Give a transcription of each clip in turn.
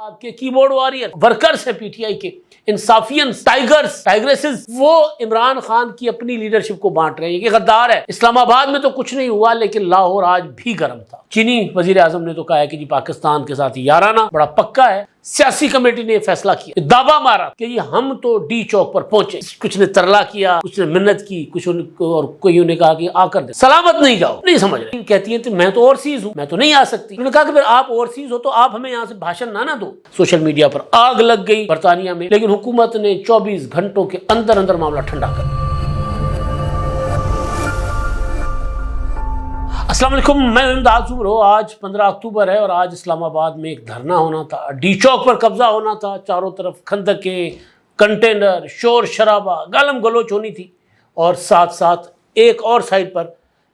آپ کے کی بورڈ واریر ورکرز ہیں پی ٹی آئی کے انصافیئنس ٹائگریسز وہ عمران خان کی اپنی لیڈرشپ کو بانٹ رہے ہیں. یہ غدار ہے. اسلام آباد میں تو کچھ نہیں ہوا لیکن لاہور آج بھی گرم تھا. چینی وزیر اعظم نے تو کہا ہے کہ جی پاکستان کے ساتھ یارانہ بڑا پکا ہے. سیاسی کمیٹی نے فیصلہ کیا, دعویٰ مارا کہ یہ ہم تو ڈی چوک پر پہنچے. کچھ نے ترلا کیا, کچھ نے منت کی, کچھ اور کوئی نے کہا کہ آ کر دے سلامت نہیں جاؤ. نہیں سمجھ رہے. کہتی ہیں میں تو اوورسیز ہوں, میں تو نہیں آ سکتی. انہوں نے کہا کہ پھر آپ اوورسیز ہو تو آپ ہمیں یہاں سے بھاشن نہ دو. سوشل میڈیا پر آگ لگ گئی برطانیہ میں, لیکن حکومت نے 24 گھنٹوں کے اندر معاملہ ٹھنڈا کر دیا. السلام علیکم, میں امداد صبح. آج 15 اکتوبر ہے اور آج اسلام آباد میں ایک دھرنا ہونا تھا, ڈی چوک پر قبضہ ہونا تھا. چاروں طرف کھندقیں, کنٹینر, شور شرابہ, گالم گلوچ ہونی تھی. اور ساتھ ساتھ ایک اور سائڈ پر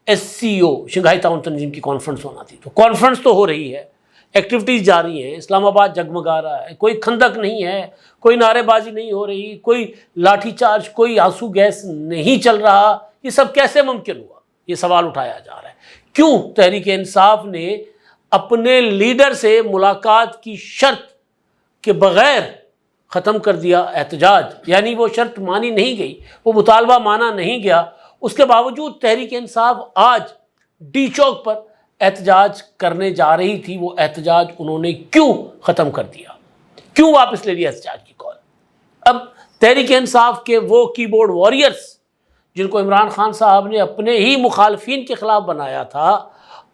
SCO شنگھائی تعاون تنظیم کی کانفرنس ہونا تھی. تو کانفرنس تو ہو رہی ہے, ایکٹیویٹیز جاری ہیں, اسلام آباد جگمگا رہا ہے, کوئی کھندق نہیں ہے, کوئی نعرے بازی نہیں ہو رہی, کوئی لاٹھی چارج, کوئی آنسو گیس نہیں چل رہا. یہ سب کیسے ممکن ہوا, یہ سوال اٹھایا جا رہا ہے. کیوں تحریک انصاف نے اپنے لیڈر سے ملاقات کی شرط کے بغیر ختم کر دیا احتجاج؟ یعنی وہ شرط مانی نہیں گئی, وہ مطالبہ مانا نہیں گیا. اس کے باوجود تحریک انصاف آج ڈی چوک پر احتجاج کرنے جا رہی تھی. وہ احتجاج انہوں نے کیوں ختم کر دیا, کیوں واپس لے لیا احتجاج کی کال؟ اب تحریک انصاف کے وہ کی بورڈ واریئرز جن کو عمران خان صاحب نے اپنے ہی مخالفین کے خلاف بنایا تھا,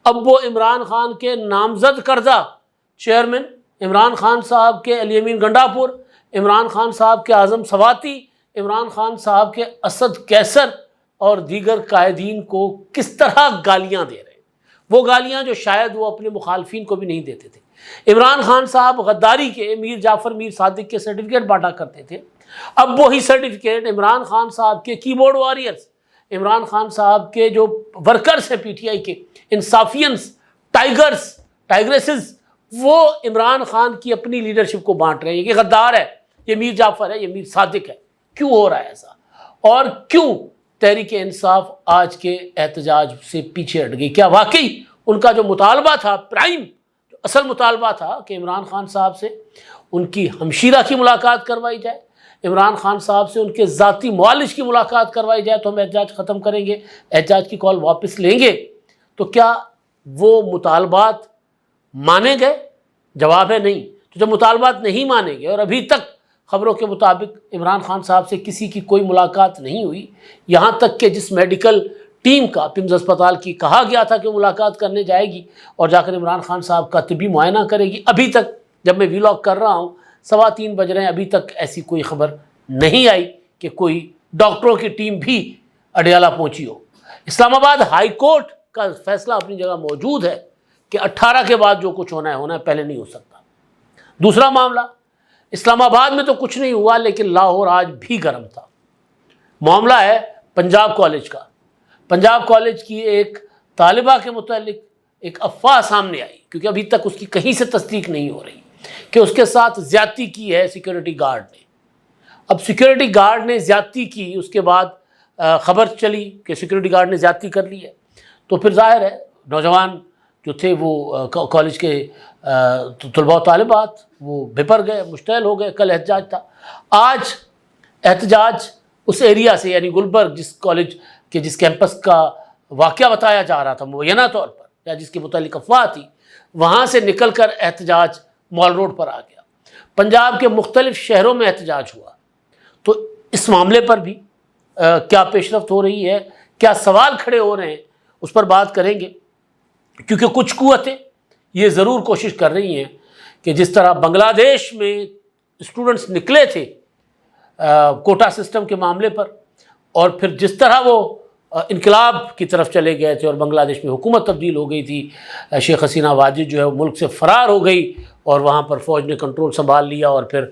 اب وہ عمران خان کے نامزد کردہ چیئرمین, عمران خان صاحب کے علی امین گنڈاپور, عمران خان صاحب کے اعظم سواتی, عمران خان صاحب کے اسد کیسر اور دیگر قائدین کو کس طرح گالیاں دے رہے ہیں. وہ گالیاں جو شاید وہ اپنے مخالفین کو بھی نہیں دیتے تھے. عمران خان صاحب غداری کے میر جعفر میر صادق کے سرٹیفکیٹ بانٹا کرتے تھے. اب وہی سرٹیفکیٹ عمران خان صاحب کے کی بورڈ واریئرز, عمران خان صاحب کے جو ورکرز ہیں پی ٹی آئی کے انصافیئنس ٹائگریسز وہ عمران خان کی اپنی لیڈرشپ کو بانٹ رہے ہیں. یہ غدار ہے, یہ میر جعفر ہے, یہ میر صادق ہے. کیوں ہو رہا ہے ایسا, اور کیوں تحریک انصاف آج کے احتجاج سے پیچھے ہٹ گئی؟ کیا واقعی ان کا جو مطالبہ تھا, پرائم جو اصل مطالبہ تھا کہ عمران خان صاحب سے ان کی ہمشیرہ کی ملاقات کروائی جائے, عمران خان صاحب سے ان کے ذاتی معالج کی ملاقات کروائی جائے تو ہم احتجاج ختم کریں گے, احتجاج کی کال واپس لیں گے, تو کیا وہ مطالبات مانے گئے؟ جواب ہے نہیں. تو جب مطالبات نہیں مانے گئے اور ابھی تک خبروں کے مطابق عمران خان صاحب سے کسی کی کوئی ملاقات نہیں ہوئی, یہاں تک کہ جس میڈیکل ٹیم کا پمز اسپتال کی کہا گیا تھا کہ ملاقات کرنے جائے گی اور جا کر عمران خان صاحب کا طبی معائنہ کرے گی, ابھی تک جب میں ویلاگ کر رہا ہوں 3:15 بج رہے ہیں, ابھی تک ایسی کوئی خبر نہیں آئی کہ کوئی ڈاکٹروں کی ٹیم بھی اڈیالہ پہنچی ہو. اسلام آباد ہائی کورٹ کا فیصلہ اپنی جگہ موجود ہے کہ 18 کے بعد جو کچھ ہونا ہے, پہلے نہیں ہو سکتا. دوسرا معاملہ, اسلام آباد میں تو کچھ نہیں ہوا لیکن لاہور آج بھی گرم تھا. معاملہ ہے پنجاب کالج کا. پنجاب کالج کی ایک طالبہ کے متعلق ایک افواہ سامنے آئی, کیونکہ ابھی تک اس کی کہیں سے تصدیق نہیں ہو رہی, کہ اس کے ساتھ زیادتی کی ہے سیکیورٹی گارڈ نے. اب سیکیورٹی گارڈ نے زیادتی کی, اس کے بعد خبر چلی کہ سیکیورٹی گارڈ نے زیادتی کر لی ہے, تو پھر ظاہر ہے نوجوان جو تھے وہ کالج کے طلباء و طالبات وہ بھپر گئے, مشتعل ہو گئے. کل احتجاج تھا, آج احتجاج اس ایریا سے, یعنی گلبرگ جس کالج کے جس کیمپس کا واقعہ بتایا جا رہا تھا مبینہ طور پر, یا جس کے متعلق افواہ تھی, وہاں سے نکل کر احتجاج مال روڈ پر آ گیا. پنجاب کے مختلف شہروں میں احتجاج ہوا. تو اس معاملے پر بھی کیا پیش رفت ہو رہی ہے, کیا سوال کھڑے ہو رہے ہیں, اس پر بات کریں گے. کیونکہ کچھ قوتیں یہ ضرور کوشش کر رہی ہیں کہ جس طرح بنگلہ دیش میں اسٹوڈنٹس نکلے تھے کوٹا سسٹم کے معاملے پر, اور پھر جس طرح وہ انقلاب کی طرف چلے گئے تھے اور بنگلہ دیش میں حکومت تبدیل ہو گئی تھی, شیخ حسینہ واجد جو ہے وہ ملک سے فرار ہو گئی اور وہاں پر فوج نے کنٹرول سنبھال لیا اور پھر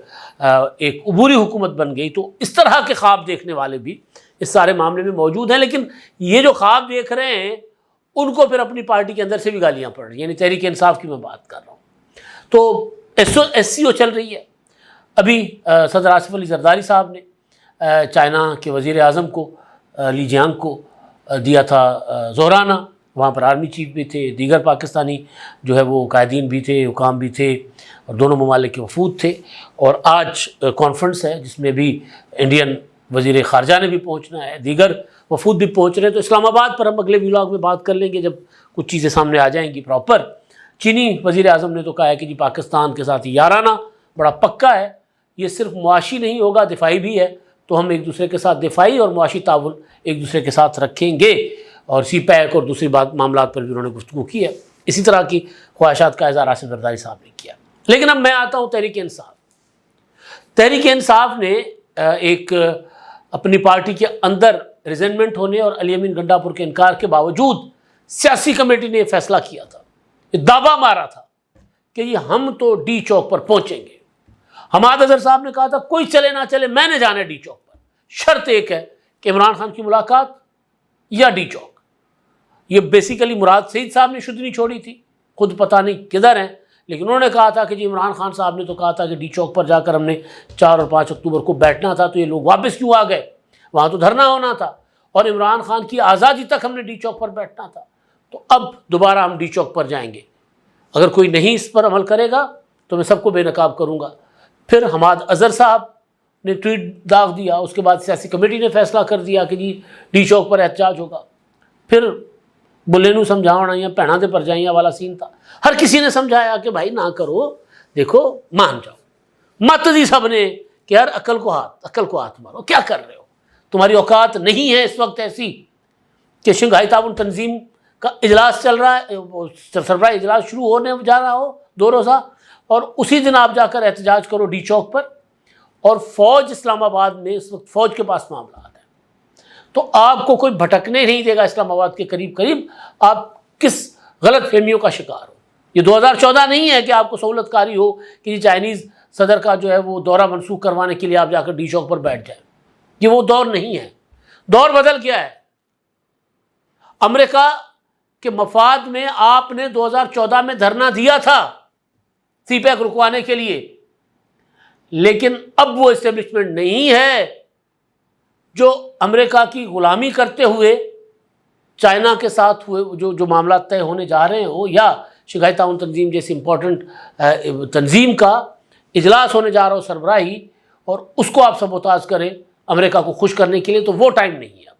ایک عبوری حکومت بن گئی. تو اس طرح کے خواب دیکھنے والے بھی اس سارے معاملے میں موجود ہیں, لیکن یہ جو خواب دیکھ رہے ہیں ان کو پھر اپنی پارٹی کے اندر سے بھی گالیاں پڑ رہی ہیں. یعنی تحریک انصاف کی میں بات کر رہا ہوں. تو SCO چل رہی ہے. ابھی صدر آصف علی زرداری صاحب نے چائنا کے وزیر اعظم کو لی جیانگ کو دیا تھا زہرانہ, وہاں پر آرمی چیف بھی تھے, دیگر پاکستانی جو ہے وہ قائدین بھی تھے, حکام بھی تھے, اور دونوں ممالک کے وفود تھے، اور آج کانفرنس ہے جس میں بھی انڈین وزیر خارجہ نے بھی پہنچنا ہے، دیگر وفود بھی پہنچ رہے ہیں۔ تو اسلام آباد پر ہم اگلے ولاگ میں بات کر لیں گے جب کچھ چیزیں سامنے آ جائیں گی پراپر۔ چینی وزیر اعظم نے تو کہا ہے کہ جی پاکستان کے ساتھ یارانہ بڑا پکا ہے، یہ صرف معاشی نہیں ہوگا، دفاعی بھی ہے، تو ہم ایک دوسرے کے ساتھ دفاعی اور معاشی تعاون ایک دوسرے کے ساتھ رکھیں گے، اور سی پیک اور دوسری معاملات پر بھی انہوں نے گفتگو کی ہے۔ اسی طرح کی خواہشات کا اظہار آصف زرداری صاحب نے کیا۔ لیکن اب میں آتا ہوں تحریک انصاف۔ تحریک انصاف نے ایک اپنی پارٹی کے اندر ریزنمنٹ ہونے اور علی امین گنڈا پور کے انکار کے باوجود سیاسی کمیٹی نے یہ فیصلہ کیا تھا، یہ دعویٰ مارا تھا کہ یہ ہم تو ڈی چوک پر پہنچیں گے۔ حماد اظہر صاحب نے کہا تھا کوئی چلے نہ چلے میں نے جانا ہے ڈی چوک پر، شرط ایک ہے کہ عمران خان کی ملاقات یا ڈی چوک۔ یہ بیسیکلی مراد سعید صاحب نے شدنی چھوڑی تھی، خود پتہ نہیں کدھر ہیں، لیکن انہوں نے کہا تھا کہ جی عمران خان صاحب نے تو کہا تھا کہ ڈی چوک پر جا کر ہم نے 4 اور 5 اکتوبر کو بیٹھنا تھا، تو یہ لوگ واپس کیوں آ گئے؟ وہاں تو دھرنا ہونا تھا، اور عمران خان کی آزادی تک ہم نے ڈی چوک پر بیٹھنا تھا۔ تو اب دوبارہ ہم ڈی چوک پر جائیں گے، اگر کوئی نہیں اس پر عمل کرے گا تو میں سب کو بے نقاب کروں گا۔ پھر حماد اظہر صاحب نے ٹویٹ داغ دیا، اس کے بعد سیاسی کمیٹی نے فیصلہ کر دیا کہ جی ڈی چوک پر احتجاج ہوگا۔ پھر بلے نو سمجھاؤنا یا بھیناں دے پر جائیاں والا سین تھا، ہر کسی نے سمجھایا کہ بھائی نہ کرو، دیکھو مان جاؤ، مت دی سب نے کہ یار عقل کو ہاتھ مارو، کیا کر رہے ہو؟ تمہاری اوقات نہیں ہے اس وقت ایسی کہ شنگھائی تعاون تنظیم کا اجلاس چل رہا ہے، سربراہ اجلاس شروع ہونے جا رہا ہو 2 روزہ، اور اسی دن آپ جا کر احتجاج کرو ڈی چوک پر، اور فوج اسلام آباد میں اس وقت فوج کے پاس معاملات ہیں، تو آپ کو کوئی بھٹکنے نہیں دے گا اسلام آباد کے قریب۔ آپ کس غلط فہمیوں کا شکار ہو؟ یہ 2014 نہیں ہے کہ آپ کو سہولت کاری ہو کہ چائنیز صدر کا جو ہے وہ دورہ منسوخ کروانے کے لیے آپ جا کر ڈی چوک پر بیٹھ جائیں، یہ وہ دور نہیں ہے۔ دور بدل گیا ہے۔ امریکہ کے مفاد میں آپ نے 2014 میں دھرنا دیا تھا سی پیک رکوانے کے لیے، لیکن اب وہ اسٹیبلشمنٹ نہیں ہے جو امریکہ کی غلامی کرتے ہوئے چائنا کے ساتھ ہوئے جو معاملات طے ہونے جا رہے ہوں، یا شنگھائی تعاون تنظیم جیسی امپورٹنٹ تنظیم کا اجلاس ہونے جا رہا ہو سربراہی، اور اس کو آپ سبوتاژ کریں امریکہ کو خوش کرنے کے لیے، تو وہ ٹائم نہیں ہے،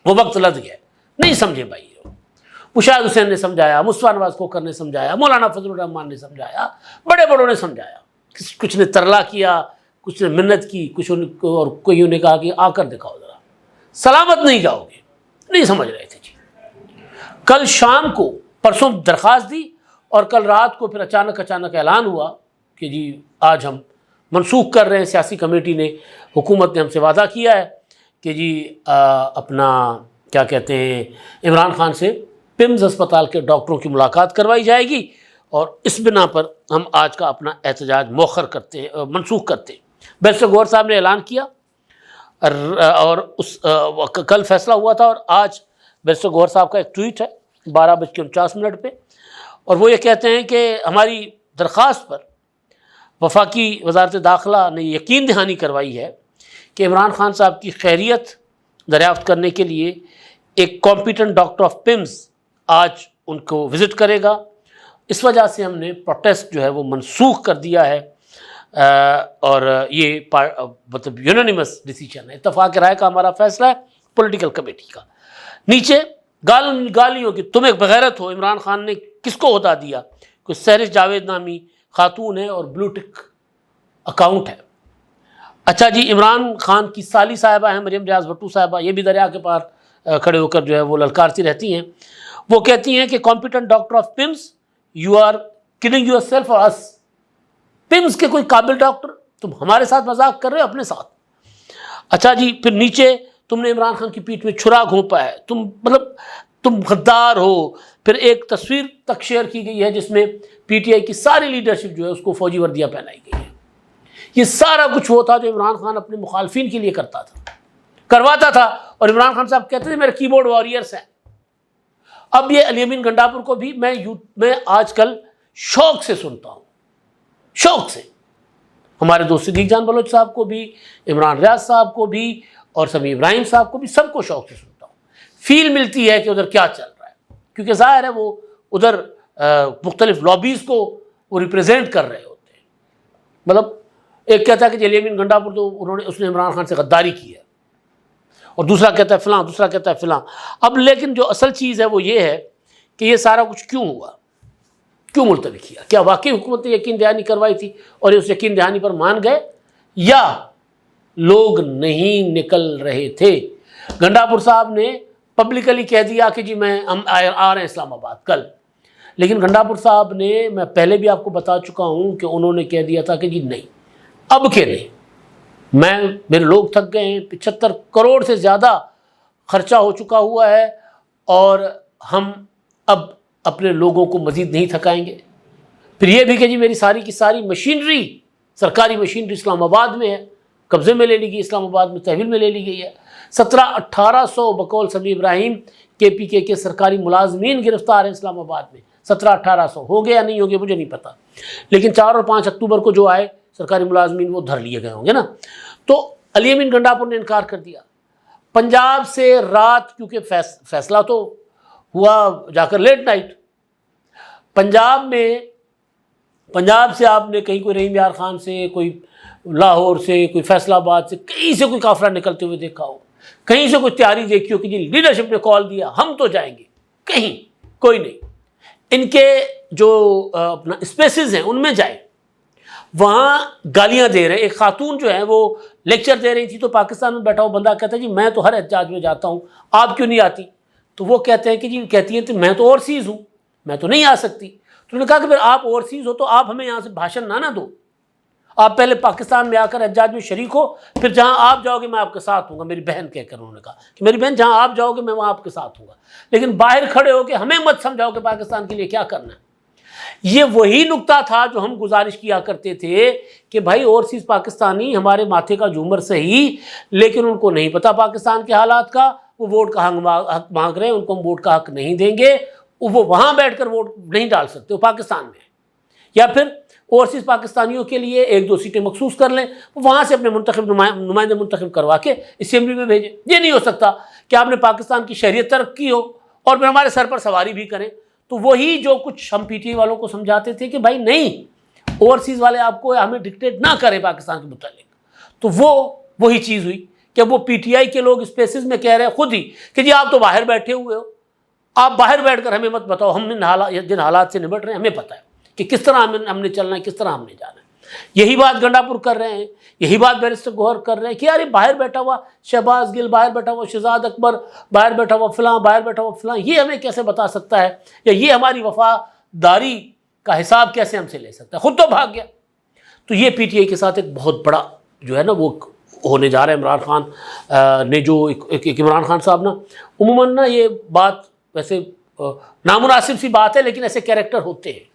وہ وقت لد گیا ہے۔ نہیں سمجھے بھائی، مشاہد حسین نے سمجھایا، مصطفیٰ نواز کھوکھر نے سمجھایا، مولانا فضل الرحمان نے سمجھایا، بڑے بڑوں نے سمجھایا، کچھ نے ترلا کیا، کچھ نے منت کی، اور کوئیوں نے کہا کہ آ کر دکھاؤ ذرا، سلامت نہیں جاؤ گے، نہیں سمجھ رہے تھے جی۔ کل شام کو پرسوں درخواست دی، اور کل رات کو پھر اچانک اعلان ہوا کہ جی آج ہم منسوخ کر رہے ہیں۔ سیاسی کمیٹی نے، حکومت نے ہم سے وعدہ کیا ہے کہ جی اپنا کیا کہتے ہیں، عمران خان سے پمز اسپتال کے ڈاکٹروں کی ملاقات کروائی جائے گی، اور اس بنا پر ہم آج کا اپنا احتجاج مؤخر کرتے ہیں، منسوخ کرتے ہیں۔ بیرسٹر گوہر صاحب نے اعلان کیا، اور کل فیصلہ ہوا تھا، اور آج بیرسٹر گوہر صاحب کا ایک ٹویٹ ہے 12:49 پہ، اور وہ یہ کہتے ہیں کہ ہماری درخواست پر وفاقی وزارت داخلہ نے یقین دہانی کروائی ہے کہ عمران خان صاحب کی خیریت دریافت کرنے کے لیے ایک کمپیٹنٹ ڈاکٹر آف پمز آج ان کو وزٹ کرے گا۔ اس وجہ سے ہم نے پروٹیسٹ جو ہے وہ منسوخ کر دیا ہے، اور یہ مطلب یونانیمس ڈیسیجن ہے، اتفاق رائے کا ہمارا فیصلہ ہے پولیٹیکل کمیٹی کا۔ نیچے گالیوں کہ تم ایک بغیرت ہو، عمران خان نے کس کو عہدہ دیا؟ کوئی سہرش جاوید نامی خاتون ہے اور بلو ٹک اکاؤنٹ ہے۔ اچھا جی، عمران خان کی سالی صاحبہ ہیں مریم ریاض بھٹو صاحبہ، یہ بھی دریا کے پار کھڑے ہو کر جو ہے وہ للکارتی رہتی ہیں۔ وہ کہتی ہیں کہ competent doctor of PIMS, you are killing yourself اور اس۔ پمز کے کوئی قابل ڈاکٹر، تم ہمارے ساتھ مذاق کر رہے ہو اپنے ساتھ۔ اچھا جی، پھر نیچے تم نے عمران خان کی پیٹھ میں چھرا گھونپا ہے، تم غدار ہو۔ پھر ایک تصویر تک شیئر کی گئی ہے جس میں پی ٹی آئی کی ساری لیڈرشپ جو ہے اس کو فوجی وردیاں پہنائی گئی ہیں۔ یہ سارا کچھ وہ تھا جو عمران خان اپنے مخالفین کے لیے کرواتا تھا، اور عمران خان صاحب کہتے تھے میرے کی بورڈ واریئرس ہیں۔ اب یہ علی امین گنڈا پور کو بھی میں آج کل شوق سے سنتا ہوں، شوق سے، ہمارے دوست صدیق جان بلوچ صاحب کو بھی، عمران ریاض صاحب کو بھی، اور سمیع ابراہیم صاحب کو بھی، سب کو شوق سے سنتا ہوں۔ فیل ملتی ہے کہ ادھر کیا چل رہا ہے، کیونکہ ظاہر ہے وہ ادھر مختلف لابیز کو وہ ریپریزنٹ کر رہے ہوتے ہیں. مطلب ایک کہتا ہے کہ علی امین گنڈاپور تو اس نے عمران خان سے غداری کی ہے، اور دوسرا کہتا ہے فلاں، دوسرا کہتا ہے فلاں. اب لیکن جو اصل چیز ہے وہ یہ ہے کہ یہ سارا کچھ کیوں ہوا، کیوں ملتوی کیا؟ کیا واقعی حکومت نے یقین دہانی کروائی تھی اور یہ اس یقین دہانی پر مان گئے، یا لوگ نہیں نکل رہے تھے؟ گنڈاپور صاحب نے پبلکلی کہہ دیا کہ جی ہم آ رہے ہیں اسلام آباد کل، لیکن گنڈاپور صاحب نے، میں پہلے بھی آپ کو بتا چکا ہوں کہ انہوں نے کہہ دیا تھا کہ جی نہیں، اب کہ نہیں، میرے لوگ تھک گئے ہیں، 75 کروڑ سے زیادہ خرچہ ہو چکا ہوا ہے، اور ہم اب اپنے لوگوں کو مزید نہیں تھکائیں گے. پھر یہ بھی کہ جی میری ساری کی ساری مشینری، سرکاری مشینری اسلام آباد میں ہے، قبضے میں لے لی گئی، اسلام آباد میں تحویل میں لے لی گئی ہے. 1700-1800 بقول سمیع ابراہیم KPK کے سرکاری ملازمین گرفتار ہیں اسلام آباد میں. 1700-1800 ہو گیا یا نہیں ہو گیا مجھے نہیں پتا، لیکن 4 اور 5 اکتوبر کو جو آئے سرکاری ملازمین وہ دھر لیے گئے ہوں گے نا. تو علی امین گنڈاپور نے انکار کر دیا. پنجاب سے رات، کیونکہ فیصلہ تو ہوا جا کر لیٹ نائٹ، پنجاب سے آپ نے کہیں کوئی رحیم یار خان سے، کوئی لاہور سے، کوئی فیصل آباد سے، کہیں سے کوئی قافلہ نکلتے ہوئے دیکھا ہو، کہیں سے کوئی تیاری دیکھی ہو کہ جی لیڈرشپ نے کال دیا ہم تو جائیں گے، کہیں کوئی نہیں. ان کے جو اپنا اسپیسز ہیں ان میں جائیں، وہاں گالیاں دے رہے ہیں. ایک خاتون جو ہے وہ لیکچر دے رہی تھی تو پاکستان میں بیٹھا ہوا بندہ کہتا ہے جی میں تو ہر احتجاج میں جاتا ہوں، آپ کیوں نہیں آتی؟ تو وہ کہتے ہیں کہ جی، کہتی ہیں کہ میں تو اوورسیز ہوں، میں تو نہیں آ سکتی. تو انہوں نے کہا کہ پھر آپ اوورسیز ہو تو آپ ہمیں یہاں سے بھاشن نہ دو، آپ پہلے پاکستان میں آ کر احتجاج میں شریک ہو، پھر جہاں آپ جاؤ گے میں آپ کے ساتھ ہوں گا. میری بہن کہہ کر انہوں نے کہا کہ میری بہن جہاں آپ جاؤ گے میں وہاں آپ کے ساتھ ہوں گا، لیکن باہر کھڑے ہو کے ہمیں مت سمجھاؤ کہ پاکستان کے لیے کیا کرنا ہے. یہ وہی نقطہ تھا جو ہم گزارش کیا کرتے تھے کہ بھائی اوورسیز پاکستانی ہمارے ماتھے کا جھومر صحیح، لیکن ان کو نہیں پتا پاکستان کے حالات کا، وہ ووٹ کا حق مانگ رہے ہیں، ان کو ہم ووٹ کا حق نہیں دیں گے. وہ وہاں بیٹھ کر ووٹ نہیں ڈال سکتے، وہ پاکستان میں. یا پھر اوورسیز پاکستانیوں کے لیے 1-2 سیٹیں مخصوص کر لیں، وہاں سے اپنے نمائندے منتخب کروا کے اسمبلی میں بھیجیں. یہ نہیں ہو سکتا کہ آپ نے پاکستان کی شہریت ترک کی ہو اور پھر ہمارے سر پر سواری بھی کریں. تو وہی جو کچھ ہم PTI والوں کو سمجھاتے تھے کہ بھائی نہیں، اوورسیز والے آپ کو ہمیں ڈکٹیٹ نہ کریں پاکستان کے متعلق. تو وہی چیز ہوئی کہ وہ PTI کے لوگ اسپیسز میں کہہ رہے ہیں خود ہی کہ جی آپ تو باہر بیٹھے ہوئے ہو، آپ باہر بیٹھ کر ہمیں مت بتاؤ، ہم جن حالات سے نمٹ رہے ہیں ہمیں پتہ ہے کہ کس طرح ہم نے چلنا ہے، کس طرح ہم نے جانا ہے. یہی بات گنڈاپور کر رہے ہیں، یہی بات بیرسٹر گوہر کر رہے ہیں کہ یار یہ باہر بیٹھا ہوا شہباز گل، باہر بیٹھا ہوا شہزاد اکبر، باہر بیٹھا ہوا فلاں، باہر بیٹھا ہوا فلاں، یہ ہمیں کیسے بتا سکتا ہے، یا یہ ہماری وفاداری کا حساب کیسے ہم سے لے سکتا ہے، خود تو بھاگ گیا. تو یہ PTI کے ساتھ ایک بہت بڑا جو ہے نا وہ ہونے جا رہا ہے. عمران خان نے جو ایک عمران خان صاحب نا عموماً نا، یہ بات ویسے نامناسب سی بات ہے لیکن ایسے کیریکٹر ہوتے ہیں،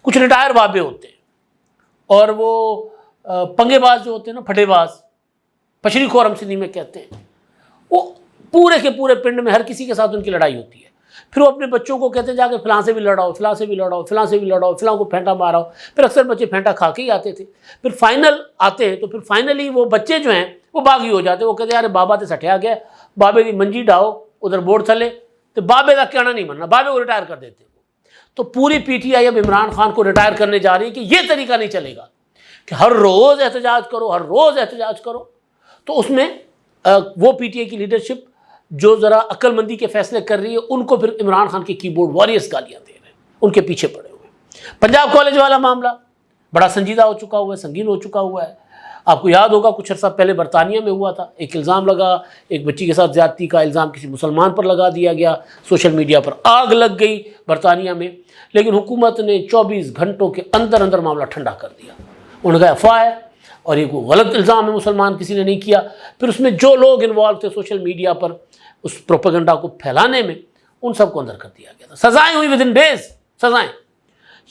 کچھ ریٹائر بابے ہوتے ہیں اور وہ پنگے باز جو ہوتے ہیں نا، پھٹے باز، پشری خور ہم سندھی میں کہتے ہیں، وہ پورے کے پورے پنڈ میں ہر کسی کے ساتھ ان کی لڑائی ہوتی ہے. پھر وہ اپنے بچوں کو کہتے ہیں جا کے فلاں سے بھی لڑاؤ، فلاں سے بھی لڑاؤ، فلاں سے بھی لڑاؤ، فلاں کو پھینٹا ماراؤ. پھر اکثر بچے پھینٹا کھا کے ہی آتے تھے. پھر فائنل آتے ہیں تو پھر فائنلی وہ بچے جو ہیں وہ باغی ہو جاتے ہیں. وہ کہتے ہیں یار بابا تے سٹیا گیا، بابے کی منجی ڈاؤ ادھر بورڈ تھلے، تو بابے کا کہنا نہیں مننا، بابے کو ریٹائر کر دیتے. تو پوری PTI اب عمران خان کو ریٹائر کرنے جا رہی ہے کہ یہ طریقہ نہیں چلے گا کہ ہر روز احتجاج کرو، ہر روز احتجاج کرو. تو اس میں وہ PTI کی لیڈرشپ جو ذرا عقل مندی کے فیصلے کر رہی ہے، ان کو پھر عمران خان کے کی بورڈ واریئرس گالیاں دے رہے ہیں، ان کے پیچھے پڑے ہوئے. پنجاب کالج والا معاملہ بڑا سنجیدہ ہو چکا ہوا ہے، سنگین ہو چکا ہوا ہے. آپ کو یاد ہوگا کچھ عرصہ پہلے برطانیہ میں ہوا تھا، ایک الزام لگا، ایک بچی کے ساتھ زیادتی کا الزام کسی مسلمان پر لگا دیا گیا، سوشل میڈیا پر آگ لگ گئی برطانیہ میں، لیکن حکومت نے 24 گھنٹوں کے اندر اندر معاملہ ٹھنڈا کر دیا. انہوں نے کہا افواہ ہے اور یہ کوئی غلط الزام ہے، مسلمان کسی نے نہیں کیا. پھر اس میں جو لوگ انوالو تھے سوشل میڈیا پر اس پروپیگنڈا کو پھیلانے میں، ان سب کو اندر کر دیا گیا تھا. سزائیں ہوئی ود ان ڈیز، سزائیں.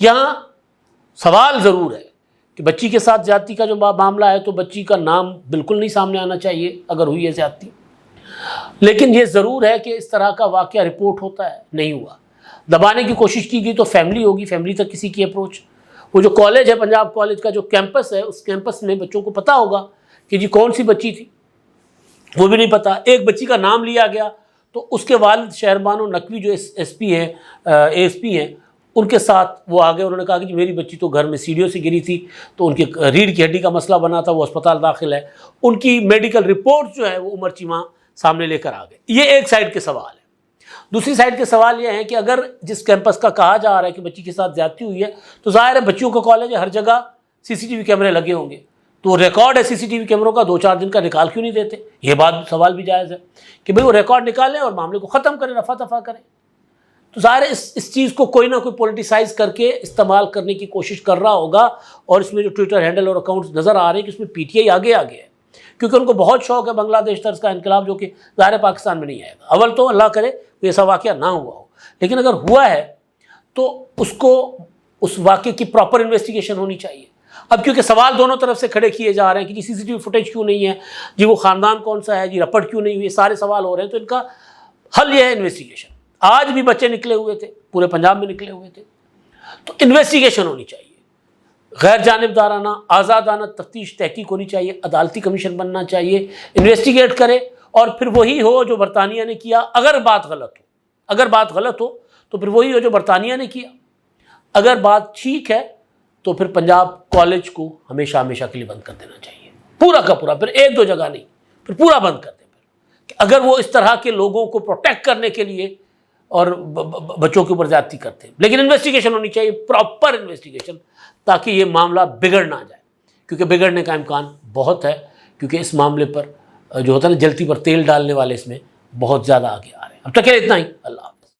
یہاں سوال ضرور ہے کہ بچی کے ساتھ زیادتی کا جو معاملہ ہے تو بچی کا نام بالکل نہیں سامنے آنا چاہیے اگر ہوئی ہے زیادتی، لیکن یہ ضرور ہے کہ اس طرح کا واقعہ رپورٹ ہوتا ہے، نہیں ہوا. دبانے کی کوشش کی گئی تو فیملی ہوگی، فیملی تک کسی کی اپروچ. وہ جو کالج ہے پنجاب کالج کا جو کیمپس ہے، اس کیمپس میں بچوں کو پتہ ہوگا کہ جی کون سی بچی تھی، وہ بھی نہیں پتہ. ایک بچی کا نام لیا گیا تو اس کے والد شہربانو نقوی جو ایس پی ہیں ان کے ساتھ وہ آگے انہوں نے کہا کہ جی میری بچی تو گھر میں سیڑھیوں سے گری تھی تو ان کی ریڑھ کی ہڈی کا مسئلہ بنا تھا، وہ اسپتال داخل ہے، ان کی میڈیکل رپورٹ جو ہے وہ عمر چیمہ سامنے لے کر آ گئے۔ یہ ایک سائڈ کے سوال ہے۔ دوسری سائڈ کے سوال یہ ہے کہ اگر جس کیمپس کا کہا جا رہا ہے کہ بچی کے ساتھ زیادتی ہوئی ہے تو ظاہر ہے بچیوں کا کالج ہے، ہر جگہ سی سی ٹی وی کیمرے لگے ہوں گے، تو ریکارڈ ہے سی سی ٹی وی کیمروں کا، 2-4 دن کا نکال کیوں نہیں دیتے؟ یہ بات سوال بھی جائز ہے کہ بھئی وہ ریکارڈ نکالیں اور معاملے کو ختم کریں، رفع دفع کریں۔ تو ظاہر ہے اس چیز کو کوئی نہ کوئی پولیٹیسائز کر کے استعمال کرنے کی کوشش کر رہا ہوگا، اور اس میں جو ٹویٹر ہینڈل اور اکاؤنٹس نظر آ رہے ہیں کہ اس میں پی ٹی آئی آگے ہے، کیونکہ ان کو بہت شوق ہے بنگلہ دیش طرز کا انقلاب، جو کہ ظاہر پاکستان میں نہیں آئے گا۔ اول تو اللہ کرے کہ ایسا واقعہ نہ ہوا ہو، لیکن اگر ہوا ہے تو اس کو اس واقعے کی پراپر انویسٹیگیشن ہونی چاہیے۔ اب کیونکہ سوال دونوں طرف سے کھڑے کیے جا رہے ہیں کہ جی سی سی ٹی وی فوٹیج کیوں نہیں ہے، جی وہ خاندان کون سا ہے، جی رپٹ کیوں نہیں ہوئی، سارے سوال ہو رہے ہیں، تو ان کا حل یہ ہے انویسٹیگیشن۔ آج بھی بچے نکلے ہوئے تھے، پورے پنجاب میں نکلے ہوئے تھے، تو انویسٹیگیشن ہونی چاہیے، غیر جانبدارانہ آزادانہ تفتیش تحقیق ہونی چاہیے، عدالتی کمیشن بننا چاہیے، انویسٹیگیٹ کرے، اور پھر وہی ہو جو برطانیہ نے کیا۔ اگر بات غلط ہو تو پھر وہی ہو جو برطانیہ نے کیا۔ اگر بات ٹھیک ہے تو پھر پنجاب کالج کو ہمیشہ کے لیے بند کر دینا چاہیے، پورا کا پورا، پھر 1-2 جگہ نہیں، پھر پورا بند کر دیں۔ کہ اگر وہ اس طرح کے لوگوں کو پروٹیکٹ کرنے کے لیے اور بچوں کے اوپر زیادتی کرتے ہیں، لیکن انویسٹیگیشن ہونی چاہیے، پراپر انویسٹیگیشن، تاکہ یہ معاملہ بگڑ نہ جائے، کیونکہ بگڑنے کا امکان بہت ہے، کیونکہ اس معاملے پر جو ہوتا ہے نا جلتی پر تیل ڈالنے والے اس میں بہت زیادہ آگے آ رہے ہیں۔ اب تک کے لیے اتنا ہی، اللہ حافظ۔